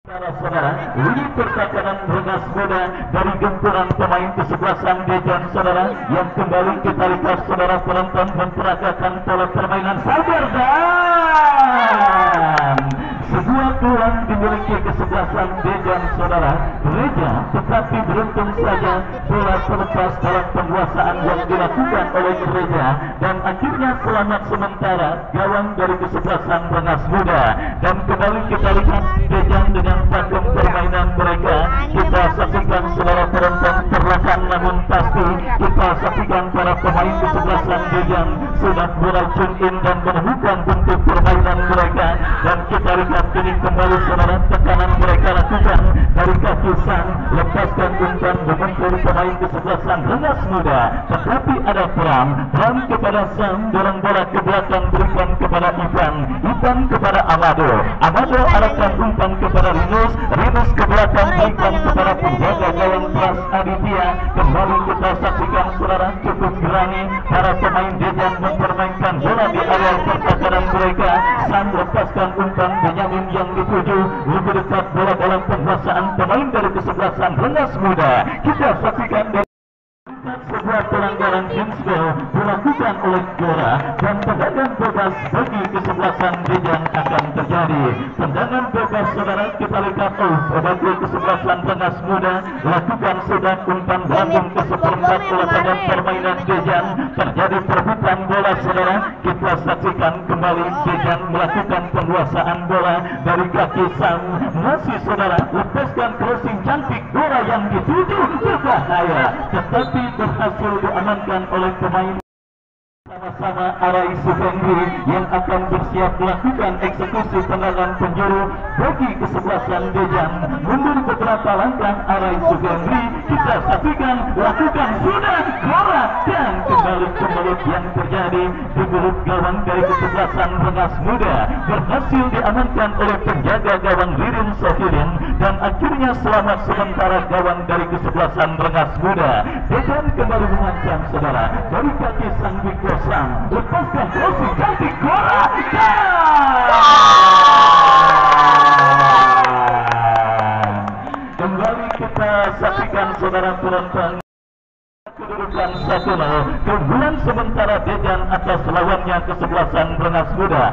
Saudara, lini pertahanan Rengas Muda dari gempuran pemain kesebelasan Dejan, saudara, yang kembali kita lihat saudara penonton memperagakan pola permainan sabar dan sebuah peluang dimiliki kesebelasan Dejan, saudara. Reja tetapi beruntung saja bola terlepas dalam penguasaan yang dilakukan oleh Reja dan akhirnya selamat sementara gawang dari kesebelasan Rengas Muda. Dan kembali kita lihat Dejan dengan pakem permainan mereka. Kita saksikan saudara penonton perlahan namun pasti kita saksikan para pemain kesebelasan Dejan sudah mulai tune in dan menemukan bentuk permainan mereka. Dan kita lihat ini kembali saudara tekanan mereka lakukan dari kaki Sang, lepaskan umpan membentur pemain kesebelasan Rengas Muda, tetapi ada Pram kepada Sang, dorong bola ke belakang berikan kepada Ivan kepada Amado arahkan umpan kepada Rinus ke belakang berikan kepada penjaga gawang Pras Aditya. Kembali kita saksikan saudara cukup berani para pemain Dejan mempermainkan bola di area pertahanan mereka. Sang lepaskan umpan Benyamin yang dituju lebih dekat bola dalam penguasaan pemain dari kesebelasan Rengas Muda. Kita saksikan sebuah pelanggaran handsball dilakukan oleh Gora dan tendangan bebas bagi kesebelasan Dejan akan terjadi. Tendangan bebas saudara kita lihat bagi kesebelasan Rengas Muda lakukan sudah umpan lambung ke seperempat lapangan permainan Dejan, terjadi perebutan bola saudara. Kita saksikan kembali Dejan melakukan penguasaan bola dari kaki Sang, masih saudara lepaskan crossing cantik Gora yang dituju berbahaya tetapi berhasil diamankan oleh pemain sama-sama Arai Sufendri yang akan bersiap melakukan eksekusi tendangan penjuru bagi kesebelasan Dejan. Mundur beberapa langkah Arai Sufendri, kita saksikan lakukan sudah Gora dan kembali ke mulut yang terjadi di mulut gawang dari kesebelasan Rengas Muda berhasil diamankan oleh penjaga gawang Ririn Sofilin dan akhirnya selamat sementara gawang dari kesebelasan Rengas Muda. Dejan kembali mengancam saudara dari kaki Sang Biko Sang, lepaskan crossing cantik Gora kembali kita saksikan saudara penonton kedudukan 1-0 keunggulan sementara Dejan atas lawannya kesebelasan Rengas Muda.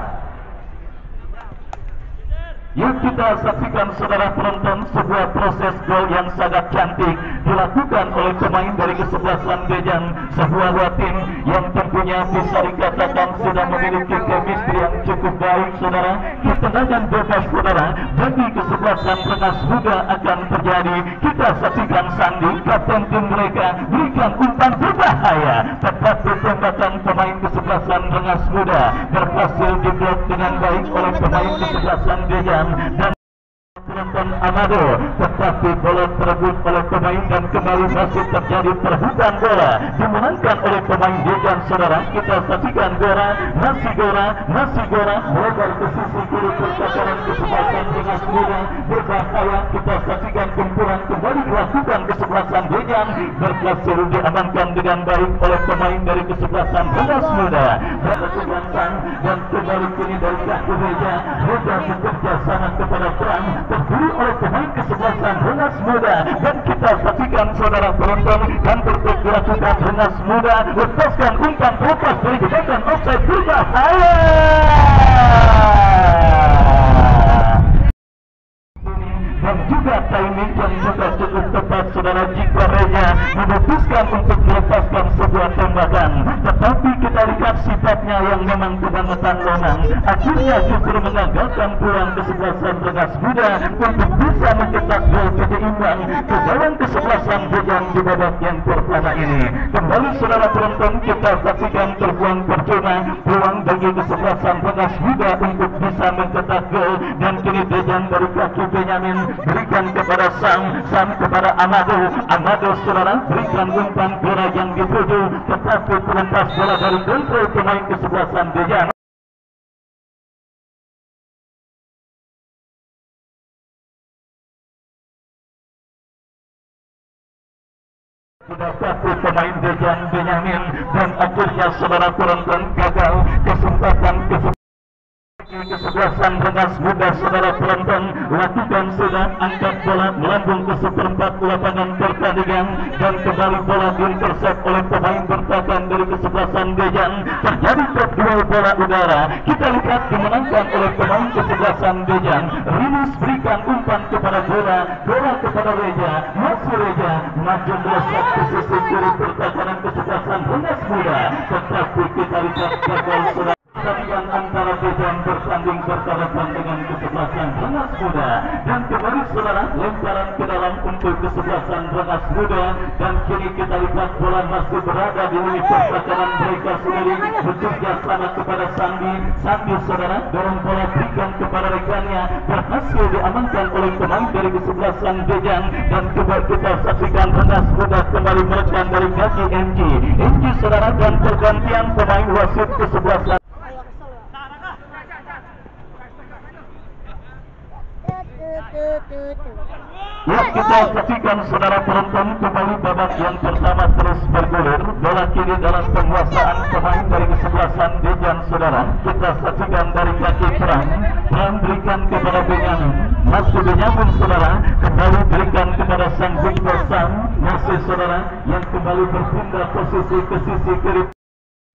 Yuk kita saksikan saudara penonton sebuah proses gol yang sangat cantik dilakukan oleh pemain dari kesebelasan Dejan, sebuah tim yang tentunya bisa dikatakan sudah memiliki chemistry yang cukup baik saudara. Tendangan bebas saudara bagi kesebelasan Rengas Muda akan terjadi. Kita saksikan Sandi kapten tim mereka berikan umpan berbahaya tetapi tembakan pemain kesebelasan Rengas Muda berhasil diblok dengan baik oleh pemain kesebelasan Dejan dan penonton Amado, tetapi bola terebut oleh pemain dan kembali masih terjadi perebutan bola dimenangkan oleh pemain Dejan saudara. Kita saksikan Gora melebar ke sisi kiri pertahanan kesebelasan Rengas Muda berbahaya. Kita saksikan kumpulan kembali dilakukan kesebelasan Dejan berhasil diamankan dengan baik oleh pemain dari kesebelasan Rengas Muda dan kembali kini dari kaki Reja bekerja sama kepada Pram terburu oleh pemain kesebelasan Rengas Muda dan kita saksikan saudara penonton dan berikut dilakukan Rengas Muda lepaskan umpan terlepas dari jebakan offside berbahaya dan juga timing yang juga cukup tepat saudara jika Reja memutuskan untuk melepaskan sebuah tembakan, tetapi kita lihat sifatnya yang memang kebangetan lonang akhirnya justru mengagalkan peluang kesebelasan Rengas Muda untuk bisa mencetak gol imbang ke gawang kesebelasan Dejan di babak yang pertama ini. Kembali saudara penonton kita saksikan terbuang percuma peluang bagi kesebelasan Rengas Muda untuk bisa mencetak gol dan kini Dejan dari kaki Benyamin berikan kepada Sang kepada Amado saudara berikan umpan Gora yang dituju tetapi terlepas bola dari kontrol pemain kesebelasan Dejan. Sudah satu pemain Dejan Benyamin dan akhirnya saudara penonton gagal kesempatan Kesebelasan Rengas Muda saudara penonton lakukan sudah angkat bola melambung ke seperempat lapangan pertandingan dan kembali bola diintersep oleh pemain bertahan dari kesebelasan Dejan. Terjadi duel bola udara, kita lihat dimenangkan oleh pemain kesebelasan Dejan. Rinus berikan umpan kepada bola kepada Reja, masih Reja maju melesat ke sisi kiri pertahanan kesebelasan Rengas Muda, tetapi kita lihat gagal sudah. Pertandingan antara Dejan bersanding berhadapan dengan kesebelasan Rengas Muda dan kembali saudara lemparan ke dalam untuk kesebelasan Rengas Muda dan kini kita lihat bola masih berada di lini pertahanan mereka sendiri bekerja sama kepada Sandi saudara dorong bola berikan kepada rekannya berhasil diamankan oleh pemain dari kesebelasan Dejan dan kembali kita saksikan Rengas Muda kembali menekan dari kaki MG saudara dan pergantian pemain wasit kesebelasan. Ya, kita saksikan saudara penonton kembali babak yang pertama terus bergulir. Bola kiri dalam penguasaan pemain dari kesebelasan Dejan saudara. Kita saksikan dari kaki Pram berikan kepada Benyamin. Masih Benyamin saudara kembali berikan kepada sang Victor Sam. Masih saudara yang kembali berpindah posisi ke sisi kiri.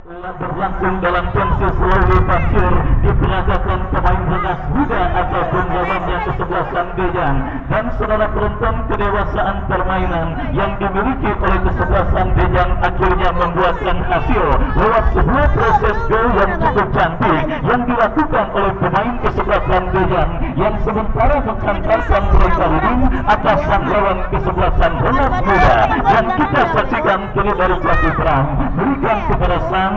Berlangsung dalam tensi slowly pasir diperagakan pemain Rengas Muda ataupun lawannya kesebelasan Dejan dan saudara penonton kedewasaan permainan yang dimiliki oleh kesebelasan Dejan akhirnya membuahkan hasil lewat sebuah proses gol yang cukup cantik yang dilakukan oleh pemain kesebelasan Dejan yang sementara menghantarkan mereka leading atas sang lawan kesebelasan Rengas Muda dan kita saksikan kini dari kaki Pram berikan kepada sang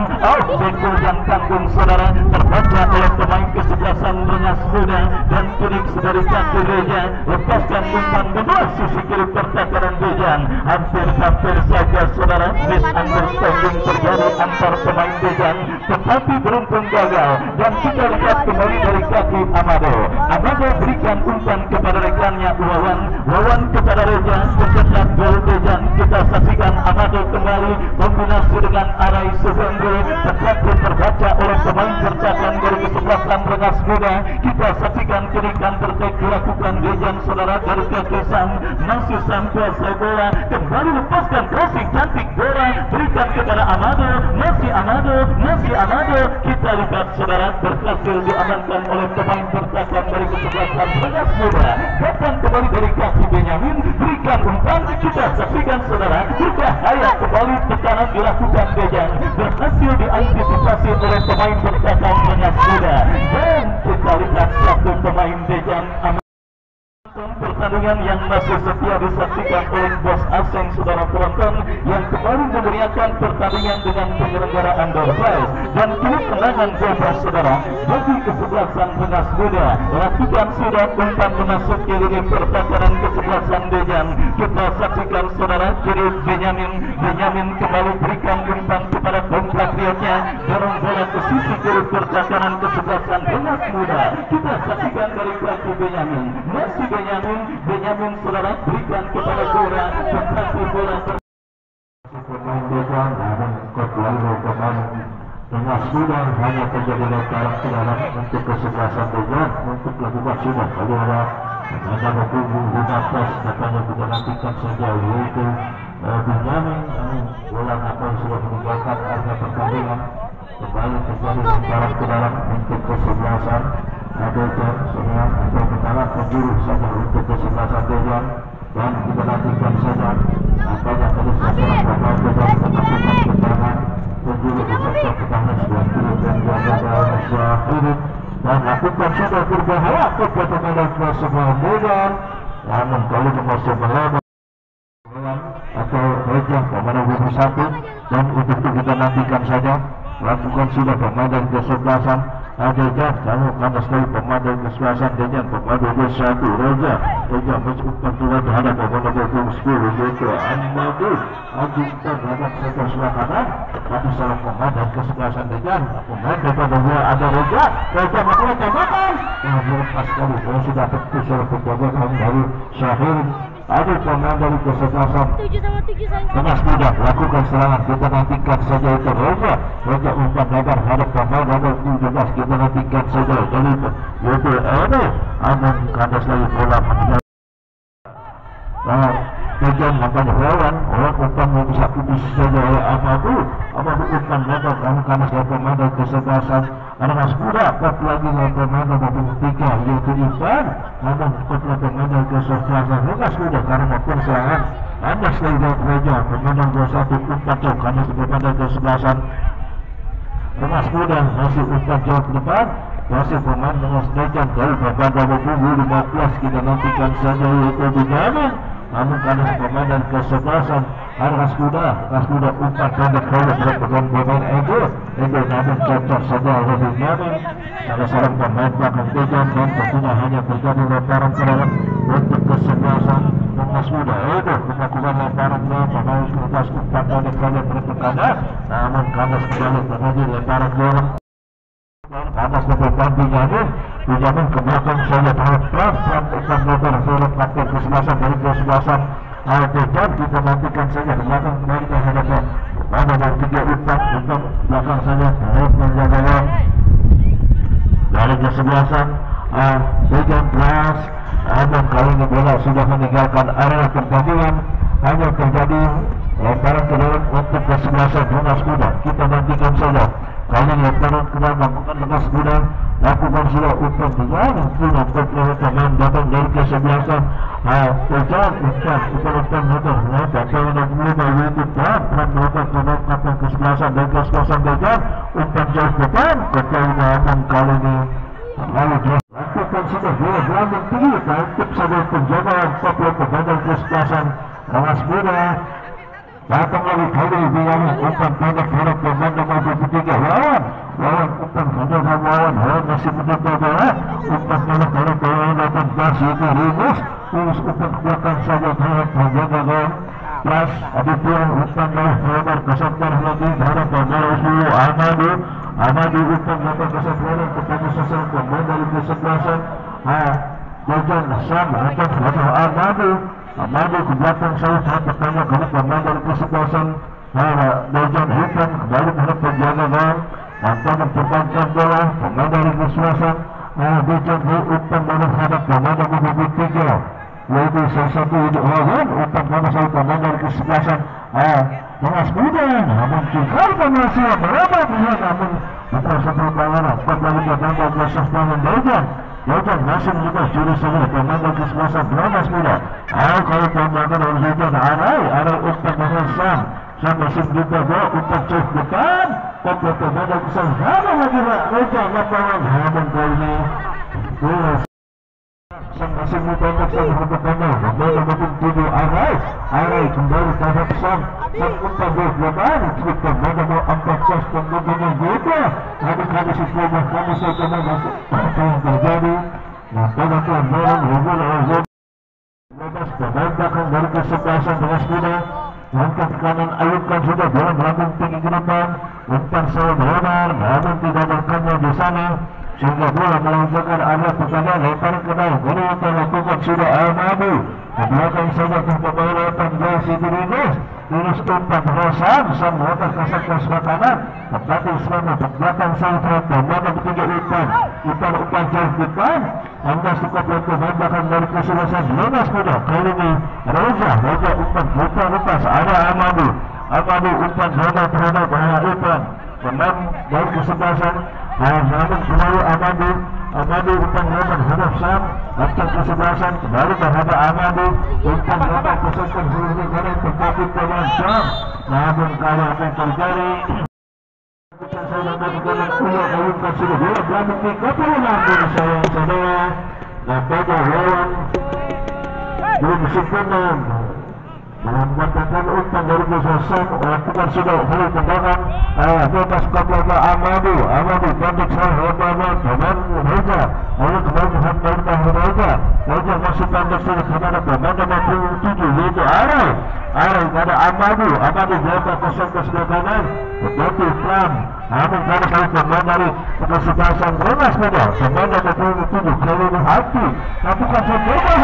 Bekul yang tanggung saudara terbaca oleh pemain kesebelasan Rengas Muda dan kini dari kaki Reja lepaskan umpan kedua sisi kiri pertahanan Dejan hampir saja saudara misunderstanding terjadi antar pemain Dejan tetapi beruntung gagal dan kita lihat kembali dari kaki Amado berikan umpan kepada rekannya Wawan kepada Reja mencetak gol Dejan. Kita saksikan Amado kembali kombinasi dengan Arai Subendri tetapi terbaca oleh pemain bertahan dari kesebelasan Rengas Muda. Kita saksikan kini counter attack dilakukan Dejan saudara dari kaki Sam masih Sam kuasai bola kembali lepaskan crossing cantik bola berikan kepada Amado masih Amado kita lihat saudara berhasil diamankan oleh pemain bertahan dari kesebelasan Rengas Muda. Datang kembali dari kaki Benyamin berikan umpan kita saksikan saudara berbahaya kembali tekanan dilakukan Dejan berhasil diantisipasi oleh pemain bertahan Rengas Muda dan kita lihat satu pemain Dejan pertandingan yang masih setia disaksikan oleh bos asing saudara penonton yang kembali memeriahkan pertandingan dengan penyelenggaraan door prize dan kini kemenangan bebas saudara bagi kesebelasan Rengas Muda lakukan sudah umpan memasuki lini pertahanan kesebelasan Dejan. Kita saksikan saudara kiri Benyamin kembali berikan umpan kepada compatriotnya dorong bola ke sisi kiri pertahanan kesebelasan Rengas Muda. Kita saksikan dari kaki Benyamin masih Benyamin saudara berikan kepada Gora tetapi bola pemain Dejan dan kedua pemain Rengas Muda hanya terjadi lemparan ke dalam untuk kesebelasan Dejan untuk lakukan sudah kalau ada berkumpul 15 katanya kita nantikan saja yaitu Benyamin bola apa sudah meninggalkan area pertandingan kembali terjadi lemparan ke dalam untuk kesebelasan Dejan semua atau kepala penjuru saja untuk kesebelasan Dejan dan kita nantikan saja apakah terus sasaran pemain Dejan melakukan tendangan penjuru di sektor pertahanan 90 dan jaga Syahrini dan lakukan sudah berbahaya kepada pemain semua Dejan namun kali masih melawan atau Reja pemain 21 dan untuk itu kita nantikan saja lakukan sudah pemain dari kesebelasan Dejan kamu tambah sekali pemain dari kesebelasan Dejan pemain 21 Reja mencukup tuan terhadap pemain 10 yaitu Amadu terhadap sektor sebelah kanan tapi salah pemain dari kesebelasan Dejan pemain daripada ada Reja melakukan tembakan lepas sekali kalau sudah terputus oleh penjagaan dari Syahir Ada pemain dari kesebelasan 7 sama 7 sayang. Tengah sudah lakukan serangan, kita nantikan saja itu Reja umpan lebar hadap pemain nomor 17, kita nantikan saja dari yaitu Aman kandas lagi bola meninggal. Tujuan nampaknya lawan umpan bisa putus saja oleh Amadu umpan lebar namun kandas lagi pemain dari kesebelasan Armas Kuda, kop lagi oleh pemain nomor 3 yaitu Ivan, namun kop lagi pemain dari kesebelasan Armas Kuda karena maupun serangan kandas lagi dari Reja pemain nomor 21 umpan jauh kandas pemain dari kesebelasan Armas Kuda masih umpan jauh ke depan masih pemain dengan Snejan dari pemain nomor 15 kita nantikan saja yaitu Benjamin, namun kandas pemain dari kesebelasan Armas Kuda umpan pendek oleh pegang pemain Ego namun cocok saja oleh Benjamin. Salah seorang pemain belakang Tejan dan tentunya hanya terjadi lemparan ke dalam untuk kesebelasan Armas Kuda. Ego melakukan lemparan ke pemain lepas umpan pendek oleh pegang namun kandas kembali terjadi lemparan ke dalam atas lemparan Benjamin ke belakang saja pelan umpan lebar oleh kapten kesebelasan dari kesebelasan Tejan. Kita nantikan saja ke belakang kembali ke hadapan ada dari 3 umpan belakang saja menjaga dari kesebelasan Tejan keras namun kali ini bola sudah meninggalkan area pertandingan, hanya terjadi lemparan ke dalam untuk kesebelasan Armas Kuda. Kita nantikan saja kali ini lemparan ke dalam lakukan Armas Kuda lakukan sudah umpan dengan sudah pemain datang dari kesebelasan Tejan umpan motor pasal nomor 5 yaitu dan melakukan pemain kapten kesebelasan dari kesebelasan Tejan umpan jauh depan kekainan kali ini lalu lakukan sudah bola gelandang tinggi untuk saja penjagaan pemain dari kesebelasan Armas Kuda. Datang lagi kali Benjamin umpan pendek terhadap pemain nomor 23 lawan umpan pendek lawan masih mencoba bola umpan pendek terhadap pemain 18 yaitu Rimus umpan ke belakang saja terhadap penjaga gawang plus Aditya umpan lebar kesebar lagi terhadap pemain Amadu umpan lebar kesebar kepada sesama pemain dari kesebelasan Tejan Sam umpan terhadap Amadu ke belakang saya pertama kali pemain dari kesebelasan Tejan umpan kembali terhadap penjaga gawang tanpa mempertahankan bola pemain dari kesebelasan Tejan umpan bola terhadap pemain nomor 23 yaitu salah satu umpan bola saya pemain dari kesebelasan Armas Kuda, namun juga masih berapa dia namun bukan satu pelanggaran kembali ke tanggal kesebelasan Tejan masih juga jurus saja pemain dari kesebelasan Armas Kuda. Kalau pemain dari Tejan Arai umpan bola Sam masih juga bola umpan jauh depan pemain dari kesebelasan lagi Tejan lapangan namun kali ini Sam masih mudah saja berpandang pemain nomor 7 Arai kembali terhadap Sam umpan jauh depan pemain nomor 14 pemain juga ada kali sebelumnya kami saja masuk yang terjadi pada pelanggaran bebas pemain belakang dari kesebelasan Armas Kuda langkah ke kanan ayunkan sudah bola melambung tinggi ke depan umpan saya lebar namun tidak makannya di sana sehingga bola melontarkan area pertandingan lemparan ke dalam ini akan lakukan sudah Amadu ke belakang saja ke pemain 18 itu Rimus umpan Sam melakukan kasar ke sebelah kanan tetapi selama ke belakang saya pemain nomor 3 umpan jauh depan anda cukup pemain belakang dari kesebelasan Armas Kuda. Kali ini Reza umpan putar lepas ada Amadu umpan bola terhadap Ivan pemain dari kesebelasan namun kembali Amadu umpan bola terhadap Sam lapang kesebelasan kembali terhadap Amadu umpan bola kesebelasan seluruh negara tetapi pemain Sam namun kali akan terjadi saya mengatakan punya ayunkan sudah bola belakang tiga namun sayang saudara pada lawan belum sempurna mengatakan umpan dari kesebelasan lakukan sudah hal tendangan bebas kepada Amadu pendek saya lebar pemain Reza lalu kembali terhadap Reza masih pendek sudah kepada pemain nomor 7 yaitu Arai pada Amadu berapa kosong ke sebelah kanan tetapi pelan namun karena saya pemain dari kesebelasan Armas Kuda pemain nomor 7 kali ini hati lakukan sebuah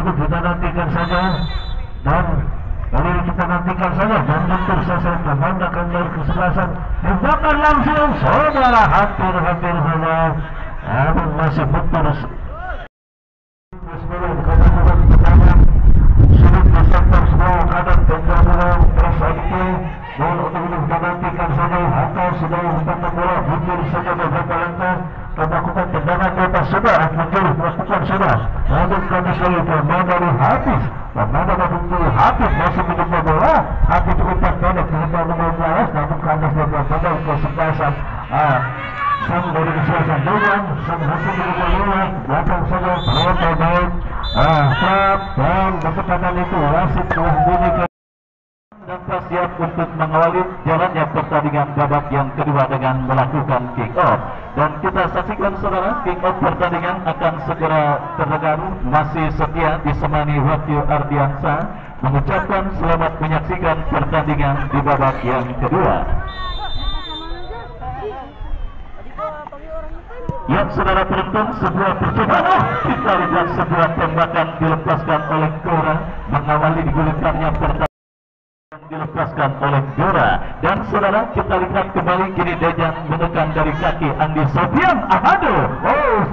berikut kita nantikan saja, dan kali ini kita nantikan saja, dan bentur selesai memandakan dari kesebelasan tembakan langsung saudara, hampir saja, namun masih bentur. Bismillah, bukan pertama sulit disektor semua kadang tenggara terus lagi bola untuk kita nantikan saja, atau sudah tentang bola mundur saja beberapa langkah melakukan tendangan ke atas sudah menjadi melakukan sudah, namun kami selalu bermain dari Hafiz, pemain dari Hafiz masih mencoba bola, Hafiz umpan pendek nomor 12, namun kandas beberapa kesebelasan sang dari kesebelasan Dejan, sang hasil mencoba bola belakang saja penonton baik dan bertepatan itu wasit telah bunyikan dan siap untuk mengawali jalannya pertandingan babak yang kedua dengan melakukan kick off. Dan kita saksikan saudara, kick off pertandingan akan segera terdengar. Masih setia disemani Wahyu Ardiansa mengucapkan selamat menyaksikan pertandingan di babak yang kedua. Ya saudara penonton, sebuah percobaan, kita lihat sebuah tembakan dilepaskan oleh Gora mengawali digulirkannya pertandingan dilepaskan oleh Gora. Dan saudara, kita lihat kembali kini Dejan menekan dari kaki Andi Sofian Ahado.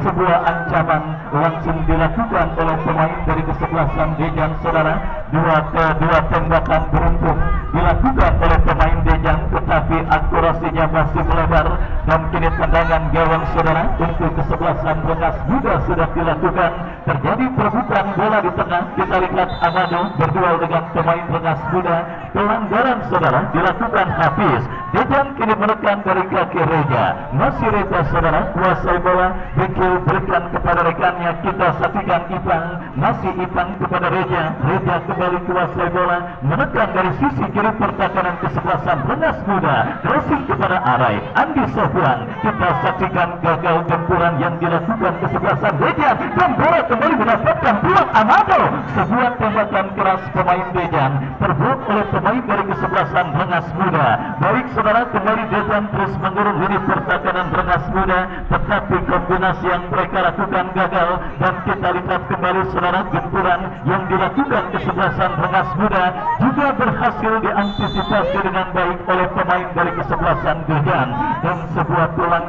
Sebuah ancaman langsung dilakukan oleh pemain dari kesebelasan Dejan saudara. Dua tembakan beruntung dilakukan oleh pemain Dejan, tetapi akurasinya masih melebar, dan kini tendangan gawang saudara untuk kesebelasan Rengas Muda sudah dilakukan. Terjadi perebutan bola di tengah. Kita lihat Ahado berduel dengan pemain Rengas Muda. Pelanggaran saudara dilakukan Hafiz. Dejan kini menekan dari kaki Reja. Masih Reja saudara kuasai bola, Bekil berikan kepada rekannya. Kita saksikan Ipang, masih Ipang kepada Reja. Reja kembali kuasai bola, menekan dari sisi kiri pertahanan kesebelasan Rengas Muda. Crossing kepada Arai Andi Sofwan. Kita saksikan gagal gempuran yang dilakukan kesebelasan Dejan, dan bola kembali mendapatkan peluang Amado. Sebuah tembakan keras pemain Dejan terblok oleh pemain dari kesebelasan Rengas Muda. Baik saudara, kembali Dejan terus mengurung lini pertahanan Rengas Muda, tetapi kombinasi yang mereka lakukan gagal. Dan kita lihat kembali saudara, gempuran yang dilakukan kesebelasan Rengas Muda juga berhasil diantisipasi dengan baik oleh pemain dari kesebelasan Dejan, dan sebuah peluang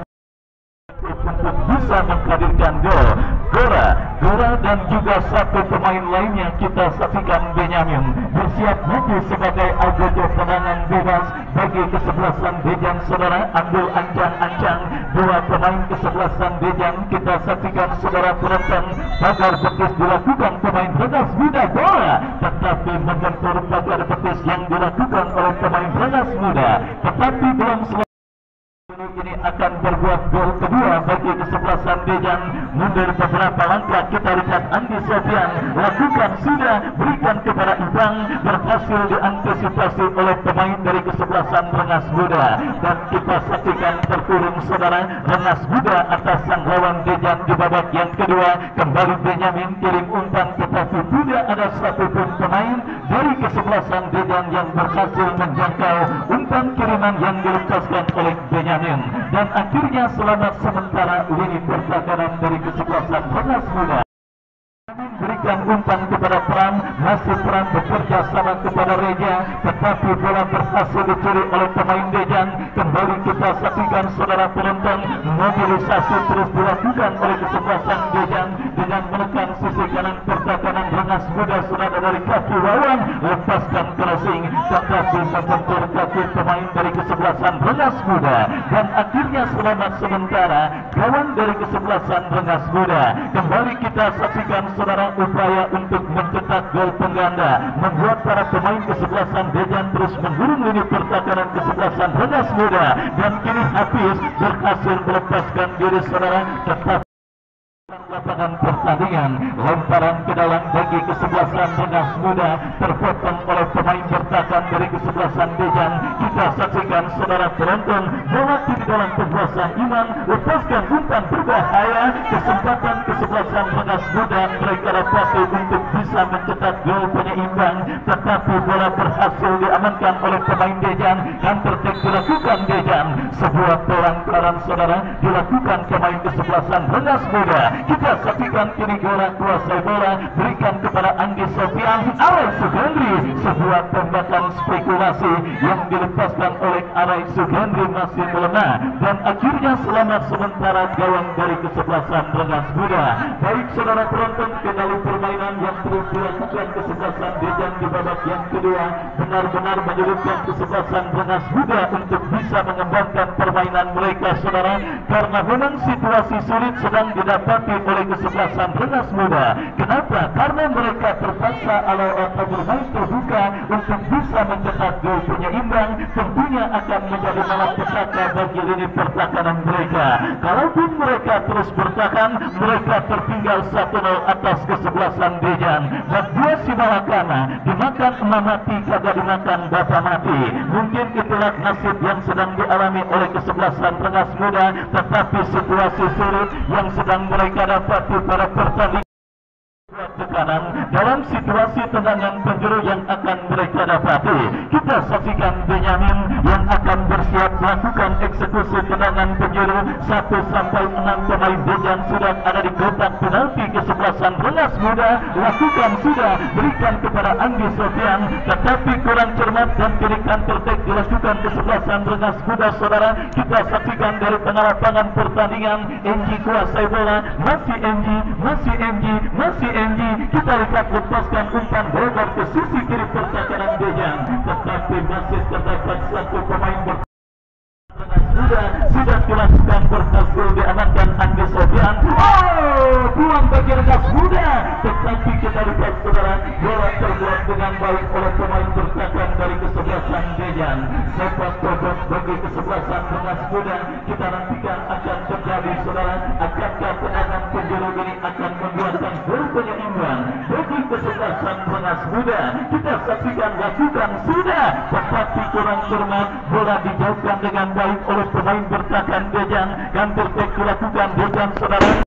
untuk bisa menghadirkan gol. Gora dan juga satu pemain lainnya kita saksikan Benyamin bersiap maju sebagai agojo tendangan bebas bagi kesebelasan Dejan saudara. Ambil ancang-ancang dua pemain kesebelasan Dejan. Kita saksikan saudara penonton, pagar betis dilakukan pemain Rengas Muda, bola tetapi membentur pagar betis yang dilakukan oleh pemain Rengas Muda, tetapi belum selesai. Ini akan berbuat gol kedua bagi kesebelasan Dejan. Mundur beberapa langkah, kita lihat Andi Sofian lakukan sudah, berikan kepada Ibang, berhasil diantisipasi oleh pemain dari kesebelasan Rengas Muda. Dan kita saksikan terkurung saudara, Rengas Muda atas sang lawan Dejan di babak yang kedua. Kembali Benyamin kirim umpan, tetapi tidak ada satupun pemain dari kesebelasan Dejan yang berhasil menjangkau umpan kiriman yang dilepaskan oleh Benyamin. Dan akhirnya selamat sementara lini pertahanan dari kesebelasan Rengas Muda. Berikan umpan kepada Pram, masih Pram bekerja sama kepada Reja, tetapi bola berhasil dicuri oleh pemain Dejan. Kembali kita saksikan saudara penonton, mobilisasi terus dilakukan oleh kesebelasan Dejan dengan menekan sisi kanan pertahanan Rengas Muda saudara dari kaki Wawan, lepaskan crossing, tetapi membentur kaki pemain dari kesebelasan Rengas Muda. Dan akhirnya selamat sementara kawan dari kesebelasan Rengas Muda. Kembali kita saksikan saudara upaya untuk mencetak gol pengganda, membuat para pemain kesebelasan Dejan terus menggulung lini pertahanan kesebelasan Rengas Muda. Dan kini Hafiz berhasil melepaskan diri saudara, tetap lapangan pertandingan. Lemparan ke dalam bagi kesebelasan Rengas Muda, terpotong oleh pemain bertahan dari kesebelasan Dejan. Kita saksikan saudara penonton, bola di dalam penguasaan Iman, lepaskan umpan berbahaya. Kesempatan kesebelasan Rengas Muda mereka dapati untuk bisa mencetak gol penyeimbang, tetapi bola berhasil diamankan oleh pemain Dejan. Counter attack dilakukan Dejan. Sebuah pelanggaran saudara dilakukan pemain kesebelasan kesebelasan Rengas Muda. Kita saksikan kini bola kuasai bola berikan kepada Andi Sofian, Arai Sugandri, sebuah tembakan spekulasi yang dilepaskan oleh Arai Sugandri masih melemah dan akhirnya selamat sementara gawang dari kesebelasan Rengas Muda. Baik saudara penonton, kembali permainan yang terus dilakukan kesebelasan Dejan di babak yang kedua benar-benar menyulitkan kesebelasan Rengas Muda untuk bisa mengembangkan permainan mereka saudara, karena memang situasi sulit sedang didapati oleh kesebelasan Rengas Muda. Kenapa? Karena mereka terpaksa atau bermain terbuka untuk bisa mencetak gol penyeimbang, tentunya akan menjadi malapetaka bagi lini pertahanan mereka. Kalaupun mereka terus bertahan, mereka tertinggal 1-0 atas kesebelasan Dejan. Dan dua si Malakana dimakan emak mati kagak dimakan bapak mati. Mungkin itulah nasib yang sedang dialami oleh kesebelasan Rengas Muda, tetapi situasi sulit yang sedang mereka dapati pada pertandingan tekanan dalam situasi tendangan penjuru yang akan mereka dapati. Kita saksikan Benyamin yang akan bersiap melakukan eksekusi tendangan penjuru. 1-6 pemain Dejan sudah ada di kotak penalti kesebelasan Rengas Muda. Lakukan sudah, berikan kepada Andi Sofian, tetapi kurang cermat dan kiri kantor tek dilakukan kesebelasan Rengas Muda saudara. Kita saksikan dari tengah lapangan pertandingan, Enji kuasai bola, masih Enji, masih Enji. Kita lihat lepaskan umpan lebar ke sisi kiri pertahanan Dejan, tetapi masih terdapat satu pemain sudah dilakukan berhasil diamankan Andi Sofian. Buang bagi Rengas Muda, tetapi kita lihat saudara, bola terbuat dengan baik oleh pemain bertahan dari kesebelasan Dejan. Sepak bodoh bagi kesebelasan Rengas Muda. Kita nantikan akan terjadi saudara, akankah tendangan penjuru ini akan membuatkan gol penyeimbang bagi kesebelasan Rengas Muda. Kita saksikan lakukan sudah, tetapi kurang cermat, bola dijauhkan dengan baik oleh pemain bertahan Dejan. Ganti tek dilakukan Dejan saudara.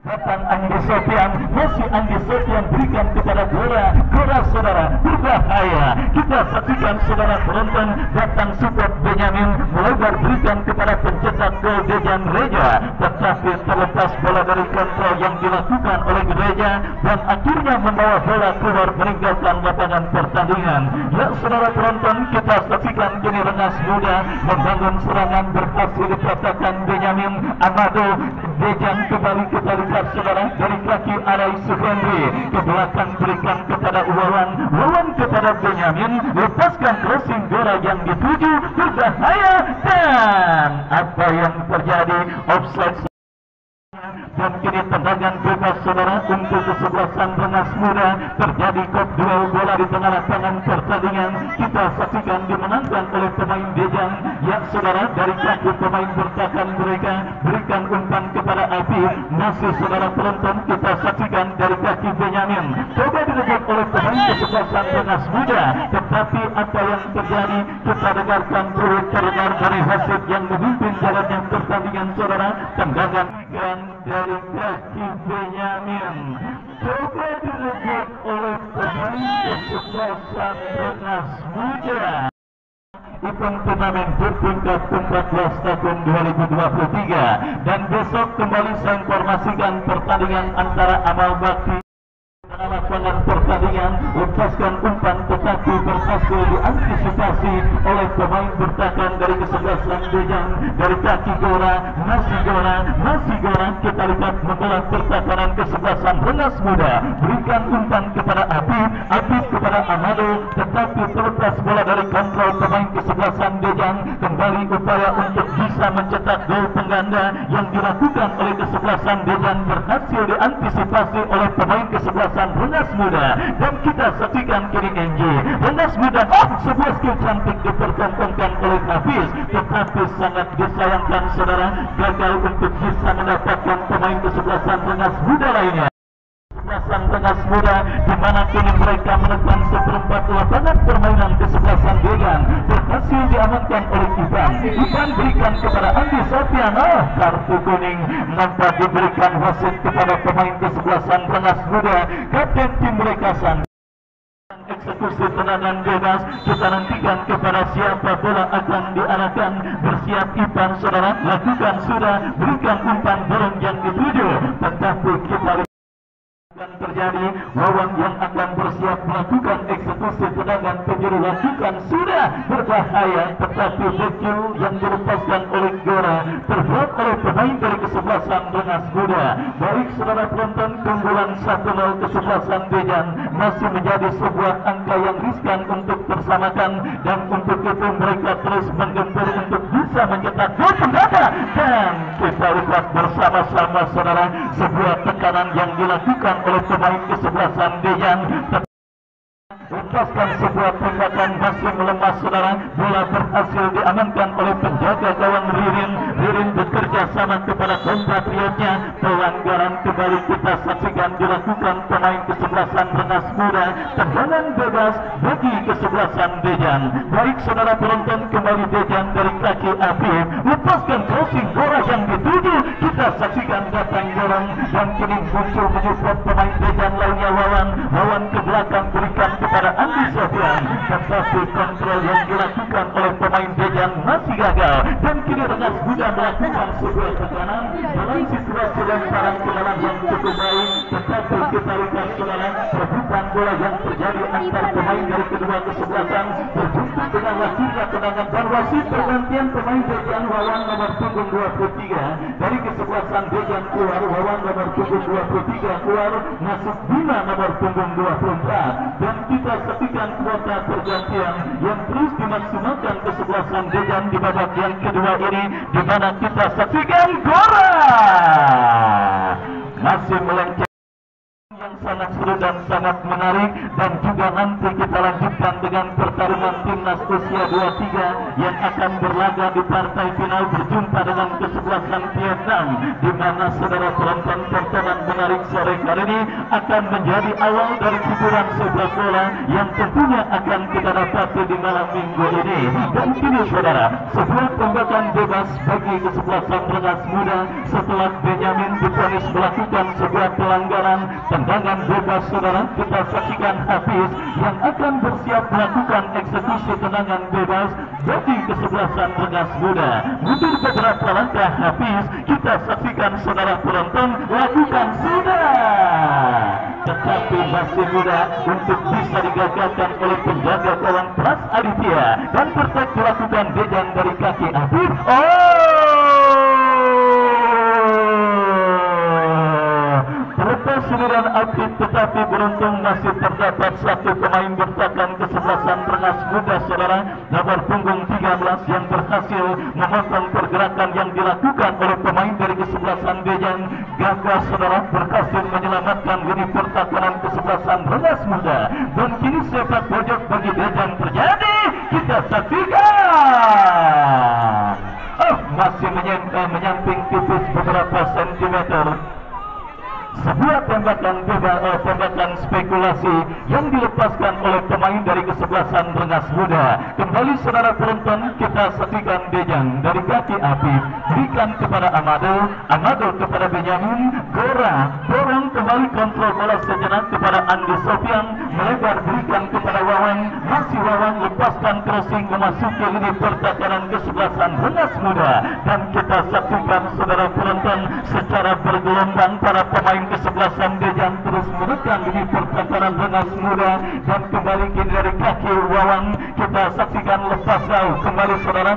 Datang Andi Sofian, masih Andi Sofian berikan kepada bola saudara, berbahaya. Kita saksikan saudara penonton, datang support Benyamin melebar berikan kepada pencetak gol Dejan Reja, tetapi terlepas bola dari kontrol yang dilakukan oleh Reja dan akhirnya membawa bola keluar meninggalkan lapangan pertandingan. Ya saudara penonton, kita saksikan kini Rengas Muda membangun serangan berhasil dipatahkan Benyamin Amado. Dejan kembali kita lihat saudara dari kaki Arai Sugandri ke belakang berikan kepada Wawan kepada Benyamin, lepaskan crossing bola yang dituju berbahaya dan apa yang terjadi, offside. Dan kini tendangan bebas saudara untuk kesebelasan Rengas Muda. Terjadi kop duel bola di tengah lapangan pertandingan. Kita saksikan dimenangkan oleh pemain Dejan. Ya saudara, dari kaki pemain bertahan mereka berikan umpan kepada Abi. Masih saudara penonton, kita saksikan dari kaki Benyamin coba direbut oleh pemain kesebelasan Rengas Muda, tetapi apa yang terjadi kita dengarkan dulu terdengar dari hasil yang memimpin jalannya pertandingan saudara. Tendangan dari kaki Benyamin coba direbut oleh pemain kesebelasan Rengas Muda. Event turnamen bertingkat 14 tahun 2023 dan besok kembali saya informasikan pertandingan antara Amal Bakti lapangan pertandingan. Lepaskan umpan tetapi berhasil diantisipasi oleh pemain bertahan dari kesebelasan Dejan. Dari kaki Gora, masih Gora kita lihat membelah pertahanan kesebelasan Rengas Muda. Berikan umpan kepada Abid kepada Amado, tetapi terlepas bola dari kontrol pemain kesebelasan Dejan. Kembali upaya untuk bisa mencetak gol pengganda yang dilakukan oleh kesebelasan Dejan berhasil diantisipasi oleh pemain kesebelasan Rengas Muda. Dan kita saksikan kini Enji Rengas Muda, sebuah skill cantik dipertontonkan oleh Hafiz, tetapi sangat disayangkan saudara, gagal untuk bisa mendapatkan pemain kesebelasan Rengas Muda lainnya. Kesebelasan Rengas Muda di mana kini mereka menekan seperempat lapangan permainan kesebelasan Dejan berhasil diamankan oleh Ivan berikan kepada Andi Sofian. Kartu kuning nampak diberikan wasit kepada pemain kesebelasan Rengas Muda, kapten tim mereka eksekusi tendangan bebas. Kita nantikan kepada siapa bola akan diarahkan. Bersiap Ipan saudara, lakukan sudah, berikan umpan dorong yang dituju, tetapi kita akan terjadi lawan yang akan bersiap melakukan eksekusi tendangan penjuru, lakukan sudah, berbahaya, tetapi betul yang dilepaskan oleh Gora terbuat oleh pemain dari kesebelasan Rengas Muda. Baik saudara penonton, keunggulan 1-0 kesebelasan Dejan masih menjadi sebuah angka yang riskan untuk tersamakan, dan untuk itu mereka terus menggempur untuk bisa mencetak gol pengganti. Dan kita lihat bersama-sama saudara sebuah tekanan yang dilakukan oleh pemain kesebelasan Dejan. Lepaskan sebuah tembakan masih melemah saudara, bola berhasil diamankan oleh penjaga gawang Ririn. Ririn bekerja sama kepada kompatriotnya. Pelanggaran kembali kita saksikan dilakukan pemain kesebelasan Rengas Muda. Tendangan bebas bagi kesebelasan Dejan. Baik saudara penonton, kembali Dejan dari kaki Afif, lepaskan crossing bola yang dituju, kita saksikan datang dorong, dan kini muncul menyupport pemain Dejan lainnya Wawan ke belakang, berikan kepada Andi Sofian, tetapi kontrol yang dilakukan oleh pemain Dejan masih gagal, dan kini Rengas Muda melakukan sebuah tekanan dalam situasi lemparan ke dalam yang cukup baik, tetapi kita lihat saudara rebutan bola yang terjadi antar pemain dari kedua kesebelasan berjumpa dengan wasit tendangan, dan wasit pergantian pemain Dejan. Wawan nomor punggung 23 dari kesebelasan Dejan keluar, Wawan nomor punggung 23 keluar, masuk Bima nomor punggung 24, dan kita saksikan kuota pergantian yang terus dimaksimalkan kesebelasan Dejan di babak yang kedua ini, di mana kita saksikan Gora masih melenceng yang sangat seru dan sangat menarik. Dan juga nanti kita lanjutkan dengan pertarungan timnas usia 23 yang akan berlaga di partai final berjumpa dengan kesebelasan Vietnam, di mana saudara penonton tontonan menarik sore hari ini akan menjadi awal dari hiburan sepak bola yang tentunya akan kita dapati di malam minggu ini. Dan kini saudara, sebuah tembakan bebas bagi kesebelasan Rengas Muda setelah Benyamin divonis melakukan sebuah pelanggaran. Tendangan bebas saudara, kita saksikan Hafiz yang akan bersiap melakukan eksekusi tendangan bebas bagi kesebelasan Rengas Muda. Mundur beberapa langkah Hafiz, kita saksikan saudara penonton, lakukan sudah, tetapi masih mudah untuk bisa digagalkan oleh penjaga gawang Pras Aditya, dan bertek dilakukan Dejan dari kaki Hafiz. Suliran Afif, tetapi beruntung masih terdapat satu pemain bertahan kesebelasan Rengas Muda saudara, nomor punggung 13 yang berhasil memotong pergerakan yang dilakukan oleh pemain dari kesebelasan Dejan. Gagal saudara, berhasil menyelamatkan lini pertahanan kesebelasan Rengas Muda, dan kini sepak pojok bagi Dejan terjadi, kita saksikan. Masih menyamping tipis beberapa sentimeter. Sebuah tembakan bebas, tembakan spekulasi yang dilepaskan oleh pemain dari kesebelasan Rengas Muda. Kembali saudara penonton, kita saksikan Dejan dari kaki Afif, berikan kepada Amado kepada Benyamin, Gora dorong kembali, kontrol bola sejenak kepada Andi Sofian, melebar berikan kepada Wawan, masih Wawan lepaskan crossing memasuki lini pertahanan kesebelasan Rengas Muda, dan kita saksikan saudara penonton secara bergelombang para pemain kesebelasan Dejan terus menekan lini pertahanan Rengas Muda, dan kembali kini dari kaki Wawan kita saksikan lepas jauh kembali saudara,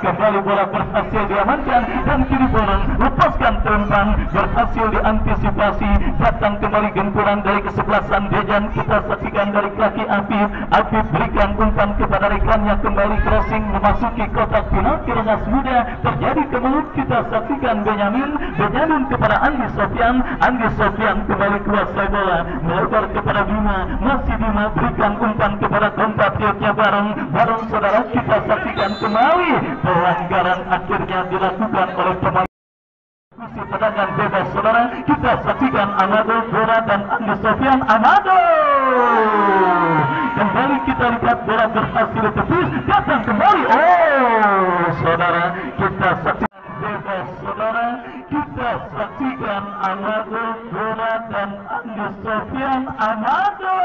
kembali bola berhasil diamankan, dan kini bola lepaskan umpan berhasil diantisipasi, datang kembali gempuran dari kesebelasan Dejan, kita saksikan dari kaki Afif berikan umpan kepada rekannya, kembali crossing memasuki kotak penalti Rengas Muda, terjadi kemelut, kita saksikan Benyamin kepada Andi Sofian kembali kuasai bola, melebar kepada Bima, masih Bima berikan umpan kepada kompatriotnya Barong saudara, kita saksikan kembali pelanggaran akhirnya dilakukan oleh pemain tendangan bebas saudara, kita saksikan Amado, Gora dan Andi Sofian. Amado kembali, kita lihat bola berhasil tepis, datang kembali, saudara, kita saksikan bebas saudara, kita saksikan Amado, Gora dan Andi Sofian. Amado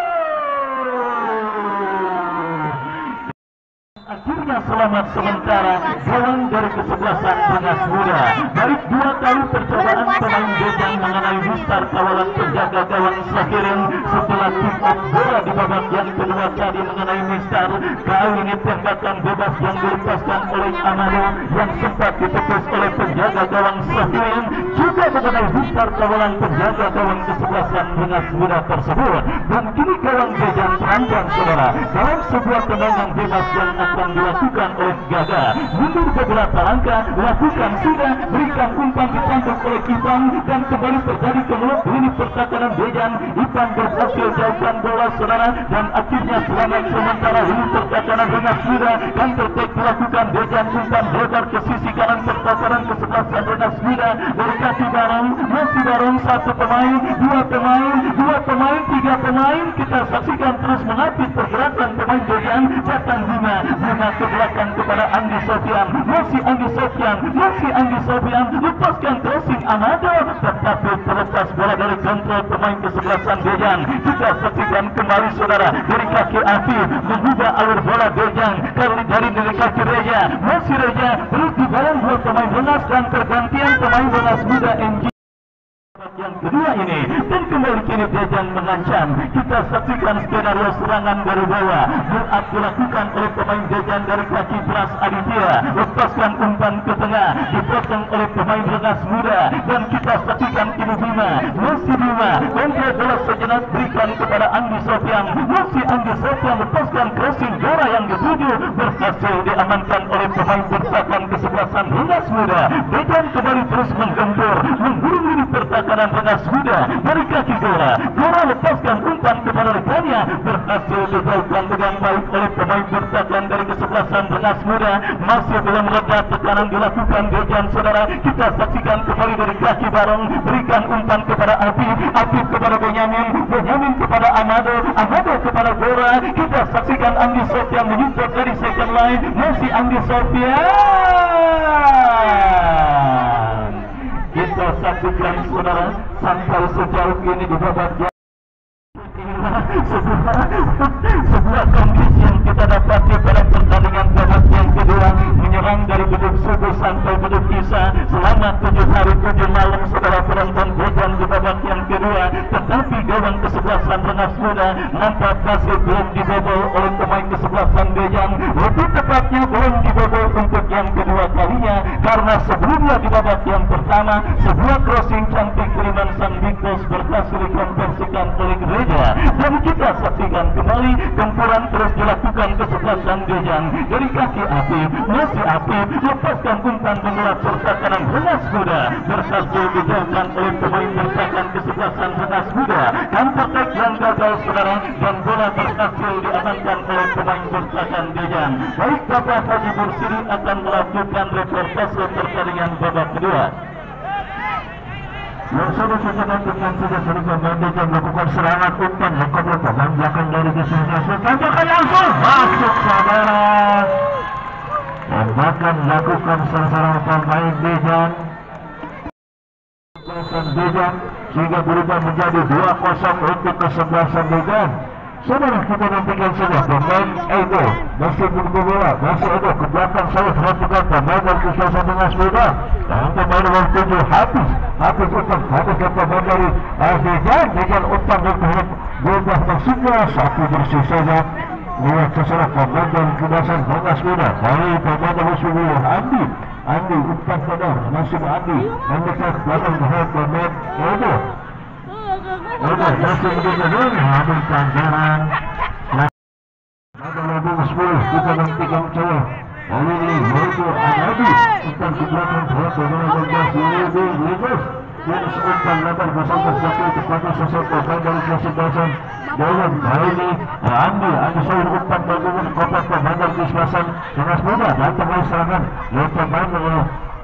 Akhirnya selamat sementara gawang dari kesebelasan Rengas Muda. Dari 2 kali percobaan pemain Bejang mengenai Mister kawalan penjaga gawang Sakirin setelah kick off bola di babak yang kedua tadi mengenai Mister. Kali ini tembakan bebas yang dilepaskan oleh Amado yang sempat ditepis oleh penjaga gawang Sakirin juga mengenai Mister kawalan penjaga gawang kesebelasan Rengas Muda tersebut. Dan kini gawang Bejang terancam saudara dalam sebuah tendangan bebas yang akan dilakukan oleh Gaga. Mundur beberapa langkah, lakukan sudah, berikan umpan ditangkap oleh Ipan dan kembali terjadi kemelut lini pertahanan Bejang. Ipan berhasil jauhkan bola saudara dan akhirnya selamat sementara lini pertahanan Rengas Muda. Dan tertek dilakukan Bejang, umpan lebar ke sisi kanan pertahanan kesebelasan Rengas Muda dari kaki Barong. Masih Barong, 1 pemain, 2 pemain, 2 pemain, 3 pemain. Kita saksikan terus mengapit pergerakan pemain Bejang. Datang Bunga ke belakang kepada Andi Sofian, masih Andi Sofian, masih Andi Sofian, lepaskan crossing Amado, tetapi terlepas bola dari kontrol pemain kesebelasan Bejang. Kita saksikan kembali saudara dari kaki Afi mengubah alur bola Bejang dari kaki Reja, masih Reja terus dibalang 2 pemain Rengas dan pergantian pemain Rengas Muda NG yang kedua ini. Dan kembali kini Bejang mengancam. Kita saksikan skenario serangan dari bawah buat dilakukan oleh pemain Bejang dari kaki Pras Aditya, lepaskan umpan ke tengah, dipotong oleh pemain Rengas Muda. Dan kita saksikan kini Bima, masih Bima kontrol bola sejenak berikan kepada Andi Sofian, masih Andi Sofian lepaskan crossing bola yang dituju berhasil diamankan oleh pemain bertahan kesebelasan Rengas Muda. Bejang kembali terus menggempur menggulung lini pertahanan Rengas Muda dari kaki Gora. Gora lepaskan umpan kepada rekannya, berhasil dijauhkan dengan baik oleh pemain bertahan dari kesebelasan Rengas Muda. Masih belum reda tekanan dilakukan Bejang saudara. Kita saksikan kembali dari kaki Barong, berikan umpan kepada Api kepada Benyamin, Benyamin kepada Amado, Amado kepada Gora. Kita saksikan Andi Sofian menyupport dari second line, masih Andi Sofian. Kita saksikan saudara sampai sejauh ini di babak sebuah kondisi yang kita dapati pada pertandingan babak yang kedua, menyerang dari beduk subuh sampai beduk isya selama 7 hari 7 malam saudara penonton Bejang di babak yang kedua. Tetapi gawang kesebelasan Rengas Muda nampak masih belum dibobol oleh pemain kesebelasan Bejang. Lebih tepatnya belum dibobol untuk yang kedua kalinya, karena sebelumnya di babak yang pertama sebuah crossing cantik kiriman San Bingkos berhasil dikonversikan oleh Gereja. Dan kita saksikan kembali gempuran terus dilakukan kesebelasan Bejang dari kaki Api, masih Api lepaskan umpan mengelak pertahanan Rengas Muda, berhasil dijauhkan oleh pemain bertahan kesebelasan Rengas Muda. Counter attack yang gagal saudara dan bola berhasil diamankan oleh pemain bertahan Bejang. Baik, Bapak Haji Bursiri akan melakukan reportase pertandingan babak kedua. Langsung sesudah dengan sudah selesai Bejang melakukan serangan umpan kepada pemain belakang dari kesebelasan. Tembakan langsung masuk saudara. Tembakan lakukan serangan pemain Bejang. Bejang sehingga berubah menjadi 2-0 untuk kesebelasan Bejang. Saudara, kita nantikan saja pemain Edo masih berbola, masih Edo ke belakang saya perhatikan pemain dari kesebelasan Rengas Muda dan pemain nomor 7 Hafiz umpan ke pemain dari Bejang. Bejang umpan untuk berubah maksudnya satu bersih saja. Lihat sesuatu pemain dari kesebelasan Rengas Muda dari pemain nomor 10 Andi umpan pada masuk Andi mendekat belakang pemain Edo. Masih berjalan namun pelanggaran. Ada lebih 10 kita nantikan saya. Kali ini yaitu Anadi umpan ke belakang pemain lebih Lagos. Dan umpan lebar bersama jatuh kepada sosok pemain dari kesebelasan dalam kali ini Andi Sohir umpan bagaimana kotak pemain dari kesebelasan Rengas Muda dan pemain serangan yang pemain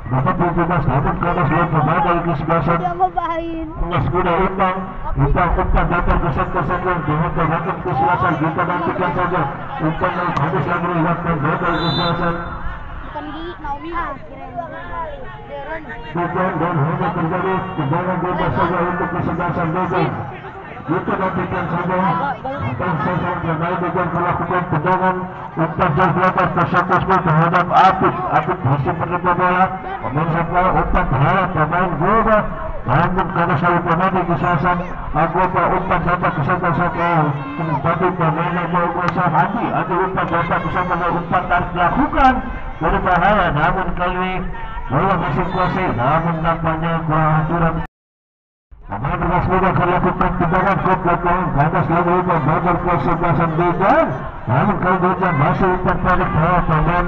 dapat bertugas namun karena seluruh pemain dari kesebelasan Rengas Muda umpan dapat kesan-kesan dengan pemain kesebelasan. Kita nantikan saja umpan yang habis lagi dilakukan dari kesebelasan Bejang dan hanya terjadi tendangan bebas saja untuk kesebelasan Bejang. itu nantikan saja akan sesuai dengan dengan melakukan tendangan umpan jauh lebar tersebut terhadap Apit masih menerima bola pemirsa umpan terhadap pemain bola namun karena saya pemain kesasan anggota umpan dapat kesempatan satu kembali pemain mau berusaha hati umpan dapat kesempatan umpan harus dilakukan berbahaya namun kali ini bola masih kuasai namun nampaknya kurang aturan. Pemain Regas Muda akan lakukan tendangan ke belakang ganas lalu umpan gagal kesebelasan Dejan namun kali Dejan masih umpan balik terhadap pemain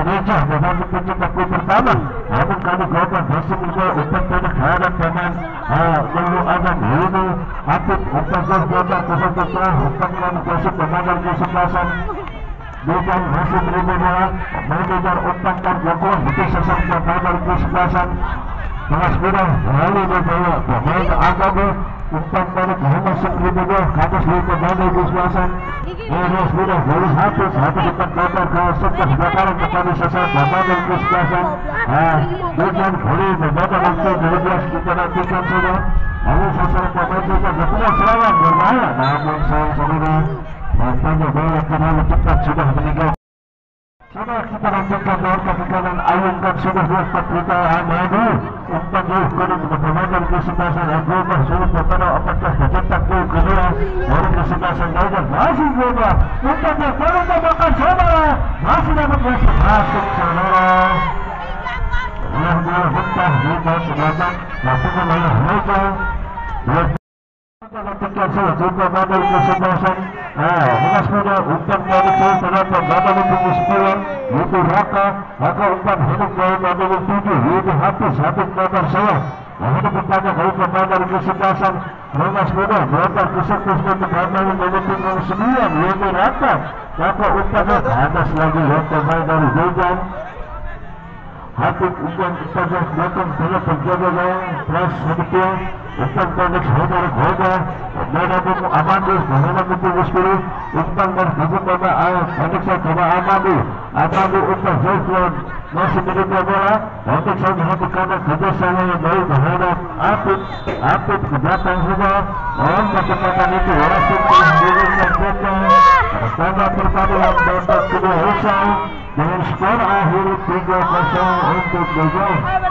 Reja memang pencetak gol pertama namun kali Gopan masih mencoba umpan balik terhadap pemain Lulu Adam ini Apit umpan jauh gagal kesempatan umpan kali klasik pemain kesebelasan Dejan masih menerima bola pemain Dejan umpan dan gol betul sesuai pemain kesebelasan Regas Muda lalu berbola pemain Agabu umpan balik Muhammad Sekribudo katus lima pemain kesebelasan Regas Muda boleh hapus umpan gagal ke sebelah belakang kepada sesat pemain kesebelasan Dejan boleh membaca waktu 12 kita nantikan saja lalu sesat pemain Dejan berpulang serangan berbahaya namun saudara nampaknya bola terlalu cepat sudah meninggal. Sudah kita lanjutkan bola kaki kanan ayunkan sudah 2 kita Amadu umpan jauh kanan ke pemain kesebelasan Agobah sulit bertanda apakah mencetak gol kedua dari kesebelasan Dejan masih Agobah umpannya baru tambahkan saudara masih dapat masuk saudara bola mentah di bawah belakang lakukan oleh Reja nantikan saja juga model kesebelasan Regas Muda umpan balik jauh terdapat model untuk 9 itu Raka umpan hidup dari model 7 itu Hafiz model saya ada bertanya dari pemain kesebelasan Regas Muda melakukan kesempatan untuk pemain model 9 itu Raka umpannya atas lagi pemain dari Dejan Hafiz umpan saja belakang bola terjaga gawang Pras Hadipia umpan pendek saudara Goga Menabung Amadu menabung tunggu 10 umpan berhubung pada pendek saya coba Amadu umpan jauh masih menerima bola pendek saya menghadap kanan kerjasama yang baik terhadap Apit ke belakang juga kecepatan itu langsung menurunkan bola tanda perpaduan babak kedua usai dengan skor akhir 3-0 untuk Dejan.